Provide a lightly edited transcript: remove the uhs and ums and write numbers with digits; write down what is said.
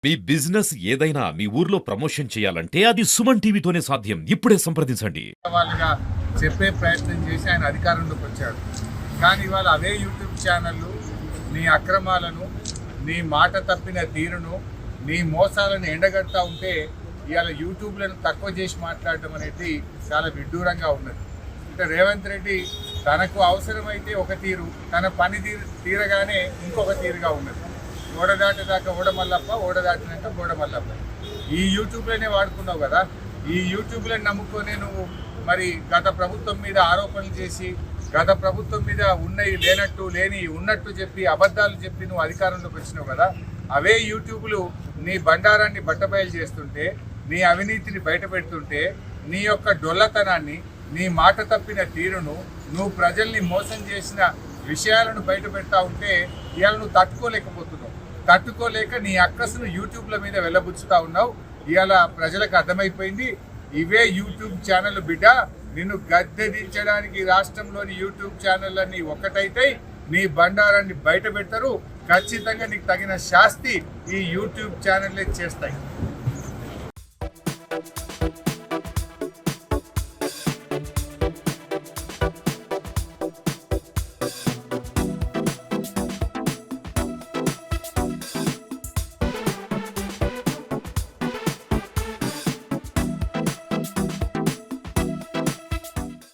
మీ business ఏదైనా మీ ఊర్లో promotion చేయాలంటే అది సుమన్ టీవీతోనే సాధ్యం. ఇప్పుడే సంప్రదించండి. వాళ్ళుగా చెప్పే ప్రయత్నం చేసి ఆయన అధికారంలోకి వచ్చాడు. కానీ ఇవాళ అవే యూట్యూబ్ ఛానళ్ళు నీ అక్రమాలను, నీ మాట తప్పిన తీరును, నీ మోసాలను ఎండగడతా ఉంటే ఇవాళ యూట్యూబ్లను తక్కువ చేసి మాట్లాడడం అనేది చాలా విడ్డూరంగా ఉన్నది. అంటే రేవంత్ రెడ్డి తనకు అవసరమైతే ఒక తీరు, తన పని తీరగానే ఇంకొక తీరుగా ఉన్నది. ఓడదాటేదాకా ఓడమల్లప్ప, ఓడదాటినాక ఓడమల్లప్ప. ఈ యూట్యూబ్లోనే వాడుకున్నావు కదా. ఈ యూట్యూబ్లను నమ్ముకొని నువ్వు మరి గత ప్రభుత్వం మీద ఆరోపణలు చేసి, గత ప్రభుత్వం మీద ఉన్నవి లేనట్టు, లేని ఉన్నట్టు చెప్పి, అబద్ధాలు చెప్పి నువ్వు అధికారంలోకి వచ్చినావు కదా. అవే యూట్యూబ్లు నీ బండారాన్ని బట్టబయలు చేస్తుంటే, నీ అవినీతిని బయటపెడుతుంటే, నీ యొక్క డొల్లతనాన్ని, నీ మాట తప్పిన తీరును, నువ్వు ప్రజల్ని మోసం చేసిన విషయాలను బయట పెడతా ఉంటే ఇవాళ నువ్వు తట్టుకోలేకపోతున్నావు. తట్టుకోలేక నీ అక్కసును యూట్యూబ్ల మీద వెళ్ళబుచ్చుతా ఉన్నావు. ఇవాళ ప్రజలకు అర్థమైపోయింది, ఇవే యూట్యూబ్ ఛానల్ బిడ్డ నిన్ను గద్దె దించడానికి రాష్ట్రంలోని యూట్యూబ్ ఛానళ్ళన్నీ ఒక్కటైతే నీ బండారాన్ని బయట పెడతారు. ఖచ్చితంగా నీకు తగిన శాస్తి ఈ యూట్యూబ్ ఛానళ్ళే చేస్తాయి.